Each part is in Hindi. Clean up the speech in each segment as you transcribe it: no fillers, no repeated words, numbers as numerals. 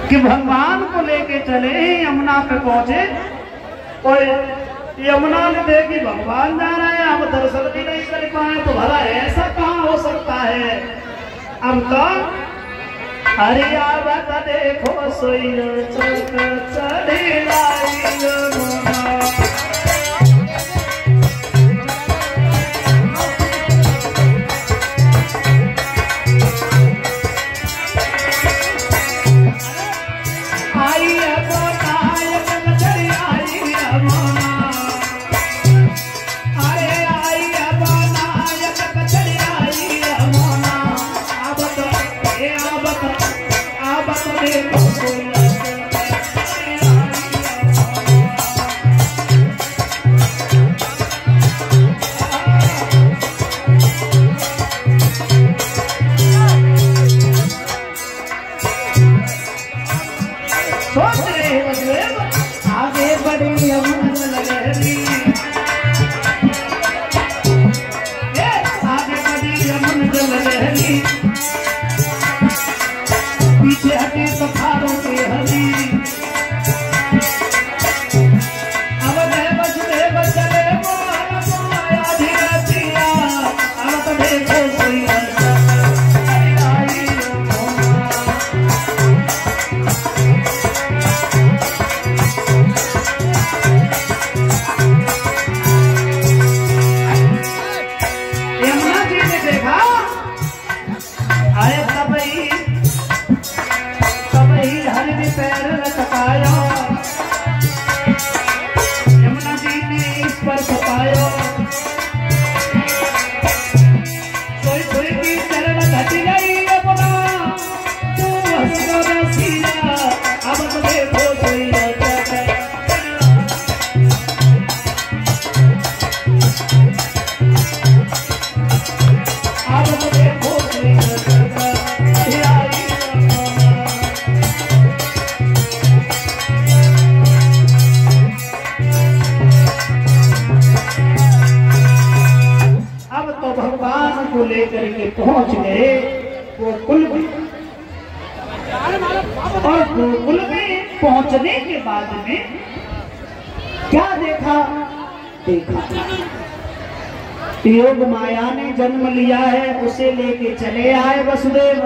कि भगवान को लेके चले यमुना पे पहुंचे और यमुना ने देखी भगवान जा रहे हैं, अब दर्शन भी नहीं कर पाए, तो भला ऐसा कहाँ हो सकता है। अब तो हरि आवत देखो सोई चढ़ी लाई यमुना। आगे बढ़ी यमुना लहरी, आगे बढ़ी यमुना लहरी, पीछे हटे पत्थरों की हरी। अब बस चले वो आया धीरा धीरा, अब तो देखो कोई पैर लटकाया, यमुना जी ने इस पर सताया, कोई कोई की चरण घट गई यमुना, तू हंसना रसीला, अब तो देखो कोई अब तो देखो कोई को लेकर के पहुंच गए गोकुल में। और गोकुल में पहुंचने के बाद में क्या देखा, योग माया ने जन्म लिया है, उसे लेके चले आए वसुदेव।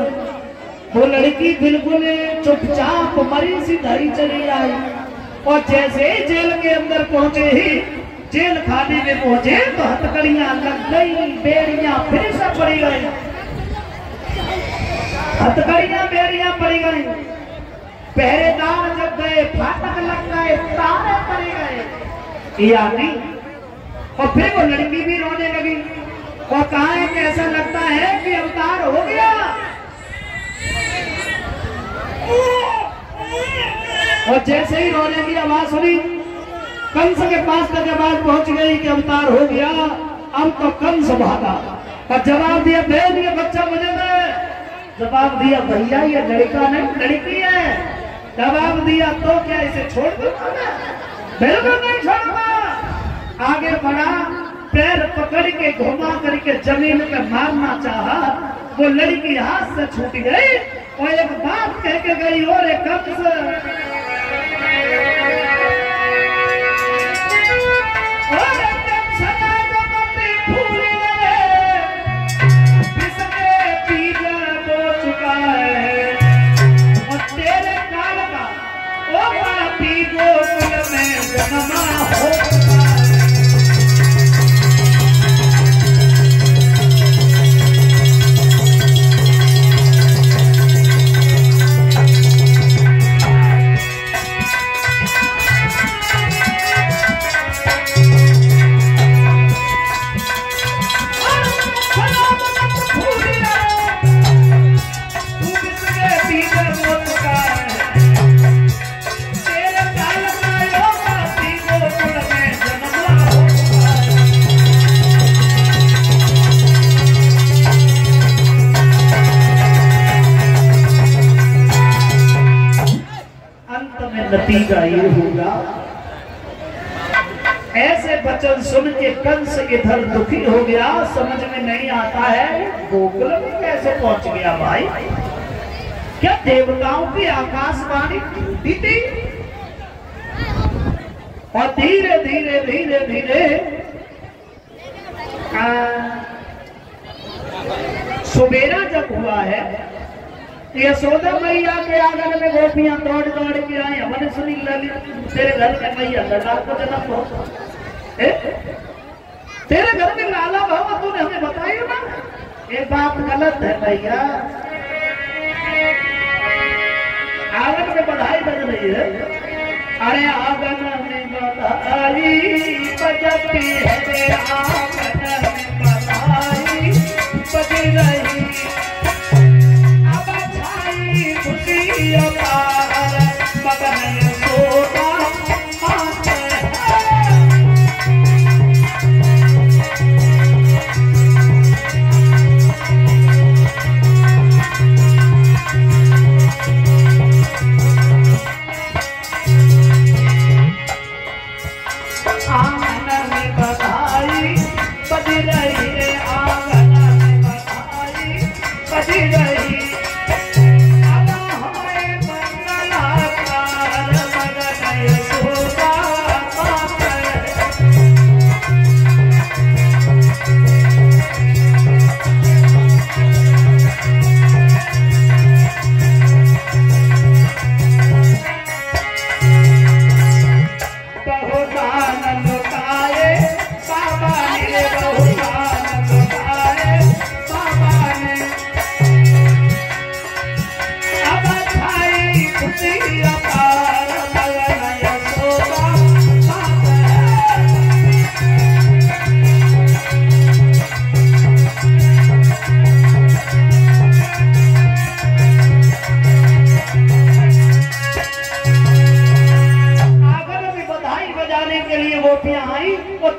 वो लड़की बिल्कुल चुपचाप मरी सी धरी चली आई, और जैसे जेल के अंदर पहुंचे ही, जेल खाने में पहुंचे तो हथकड़ियां लग गई, बेड़ियां फिर से पड़ी गई, हथकड़ियां बेड़ियां पड़ी गई, पहरेदार जब गए फाटक लग गए, तारे पड़ गए, यानी और फिर वो लड़की भी रोने लगी और कहा है कि ऐसा लगता है कि अवतार हो गया। और जैसे ही रोने की आवाज सुनी, कंस के पास तक आवाज पहुंच गई कि अवतार हो गया। अब तो कंस भागा और जवाब दिया, दे दिया बच्चा मुझे दे। जवाब दिया, भैया ये लड़का नहीं लड़की है। जवाब दिया, तो क्या इसे छोड़ दूंगा? बिल्कुल नहीं छोड़ूंगा। आगे बढ़ा, पैर पकड़ के घुमा करके जमीन पे मारना चाहा, वो लड़की हाथ से छूट गई और एक बात कह के गई, और एक कंस नतीजा ये होगा। ऐसे वचन सुन के कंस इधर दुखी हो गया, समझ में नहीं आता है गोकुल में कैसे पहुंच गया भाई। क्या देवताओं की आकाशवाणी टूटी थी और धीरे धीरे धीरे धीरे सुबेरा जब हुआ है, यशोदा मैया के आंगन में गोपियां दौड़ दौड़ के आई। हमने सुनी ललित तेरे घर में मैया लड़ाक को जन्म हो, तेरे घर में लाला बाबा तूने हमें बताया ना, ये बात गलत है भैया। आंगन में बधाई बज रही है, अरे आंगन में बधाई बजती है, आंगन में बधाई बज रही, अब छाई खुशी अपार मगन यशोदा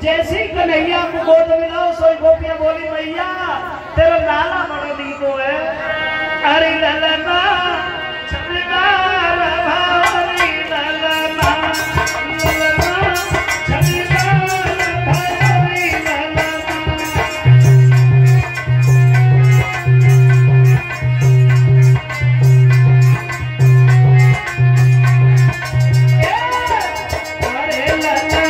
जैसे ही कन्हैया को गोद मिला सोई गोपियां बोली मैया तेरा लाला बड़ा दीपो है, अरे ललना छलकार भारी ललना ललना छलकार भारी ललना। अरे ललना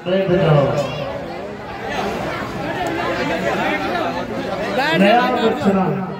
बैठ जाओ। नया प्रश्न